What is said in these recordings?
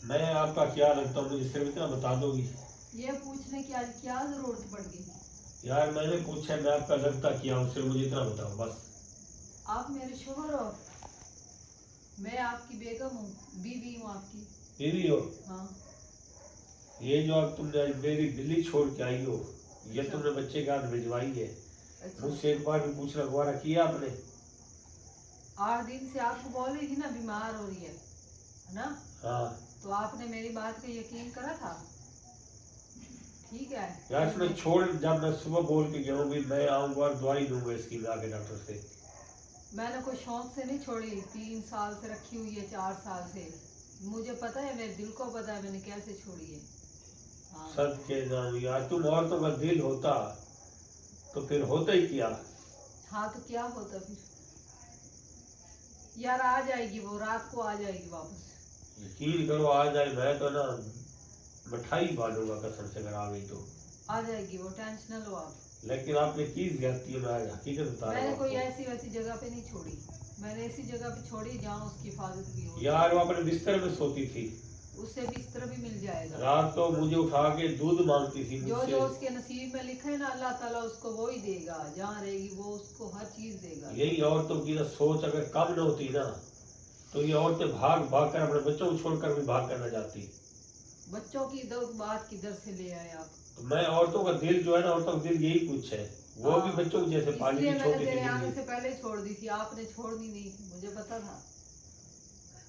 میں آپ کا کیا رکھتا ہوں، مجھے صرف اتنا بتا دو گی؟ یہ پوچھنے کی آج کیا ضرورت پڑ گئی؟ یار میں نے پوچھا میں آپ کا لگتا کیا ہوں، صرف مجھے اتنا بتاؤ بس۔ آپ میرے شوہر ہو، میں آپ کی بیگم ہوں، بیوی ہوں آپ کی۔ بیوی ہو؟ ہاں۔ یہ جو اب تم نے میری بلی چھوڑ کے آئی ہو، یہ تم نے بچے کے ہاتھ بھجوائی ہے، مجھ سے ایک بار بھی پوچھنا گوارا کیا آپ نے؟ 8 دن سے آپ کو بول رہی تھی نا بیمار ہو رہی ہے نا؟ ہاں۔ تو آپ نے میری بات پہ یقین کرا تھا؟ ٹھیک ہے یار اس نے چھوڑ، جب میں صبح بول کے گیا ہوں بھی میں آؤں گا اور دوائی دوں گا اس کی جا کے ڈاکٹر سے۔ میں نے کوئی شوق سے نہیں چھوڑی، 3 سال سے رکھی ہوئی ہے، 4 سال سے، مجھے پتا ہے، میرے دل کو پتا ہے میں نے کیسے چھوڑی ہے۔ ہاں۔ سب کے جاؤں یار، تم عورتوں کا دل ہوتا تو پھر ہوتا ہی کیا؟ ہاں تو کیا ہوتا پھر؟ یار آ جائے گی وہ، رات کو آ جائے گی واپس۔ یقین کرو آ جائے، میں تو نا مٹھائی باندھوں گا قسم سے اگر آ گئی تو۔ آ جائے گی وہ، ٹینشن نہ لو آپ۔ لیکن آپ نے کی زیادتی ہے، میں حقیقت بتا رہا میں ہوں نے آپ کوئی کو۔ ایسی ویسی جگہ پہ نہیں چھوڑی، میں نے ایسی جگہ پہ چھوڑی جہاں اس کی حفاظت بھی ہو۔ یار وہ اپنے بستر میں سوتی تھی، اس سے بستر بھی مل جائے گا۔ رات کو مجھے اٹھا کے دودھ مانگتی تھی مجھ جو سے۔ جو اس کے نصیب میں لکھا ہے نا اللہ تعالیٰ اس کو وہی دے گا، جہاں رہے گی وہ اس کو ہر چیز دے گا۔ یہی عورتوں کی نا سوچ اگر کم نہ ہوتی نا تو یہ عورتیں بھاگ بھاگ کر اپنے بچوں کو چھوڑ کر بھی بھاگ کر نہ جاتی۔ بچوں کی بات کدھر سے لے آئے آپ؟ تو میں عورتوں کا دل جو ہے نا، عورتوں کا دل یہی کچھ ہے، وہ بھی بچوں کو جیسے پالی تھی، میں نے چھوٹی تیرے سی آنے دل۔ سے پہلے چھوڑ دی تھی، آپ نے چھوڑ دی نہیں، مجھے پتا تھا۔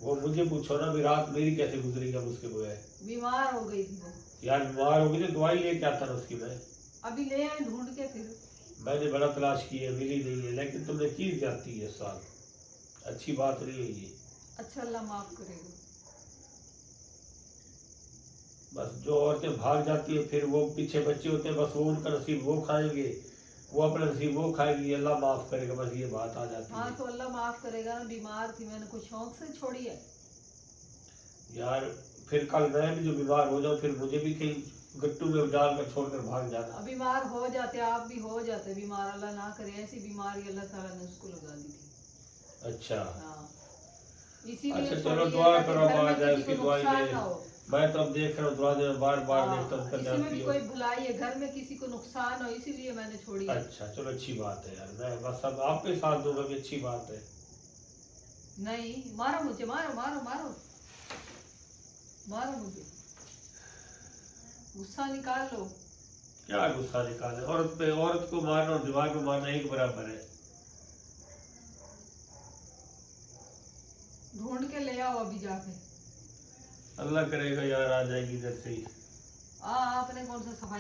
وہ مجھے پوچھو نا بھی رات میری کیسے گزری جب اس کے بغیر؟ بیمار ہو گئی تھی وہ۔ یار بیمار ہو گئی تو دوائی لے کے آتا نا اس کی میں۔ ابھی لے آئے ڈھونڈ کے پھر۔ میں نے بڑا تلاش کی ہے، ملی نہیں ہے، لیکن تم نے کی جاتی ہے اس سال، اچھی بات نہیں ہے یہ۔ اچھا اللہ معاف کرے گا۔ بس جو عورتیں بھاگ جاتی ہیں پھر وہ پیچھے بچے ہوتے ہیں، بس وہ ان کا نصیب وہ کھائیں گے، وہ اپنا نصیب وہ کھائیں گی، اللہ معاف کرے گا، بس یہ بات آ جاتی ہاں ہے۔ تو اللہ معاف کرے گا نا، بیمار تھی میں نے کوئی شوق سے چھوڑی ہے؟ یار پھر کل میں بھی جو بیمار ہو جاؤں پھر مجھے بھی کہیں گٹو میں ڈال کر چھوڑ کر بھاگ جانا۔ بیمار ہو جاتے، آپ بھی ہو جاتے بیمار، اللہ نہ کرے، ایسی بیماری اللہ تعالیٰ نے اس کو لگا دی تھی۔ اچھا ہاں اسی لیے اچھا، چلو چھوڑی ہے دعا تاکہ کرو گھر اب آ میں جائے کسی اس کو کی دوائی نقصان لے۔ نہ ہو۔ میں تو اب دیکھ رہا ہوں دعا دے بار بار دیکھتا ہوں کر اس میں بھی جاتی ہو۔ کوئی بھلائی ہے، گھر میں کسی کو نقصان ہو، اسی لیے میں نے چھوڑی ہے۔ اچھا چلو اچھی بات ہے یار، میں بس اب آپ کے ساتھ دوں گا بھی اچھی بات ہے۔ نہیں مارو مجھے، مارو مارو مارو مارو مجھے، غصہ نکال لو۔ کیا غصہ نکالے؟ عورت پہ، عورت کو مارنا اور دیوار کو مارنا ایک برابر ہے۔ ڈھونڈ کے لے آؤ ابھی جا کے۔ اللہ کرے گا یار آ جائے گی ادھر سے ہی۔ آپ نے کون سا صفائی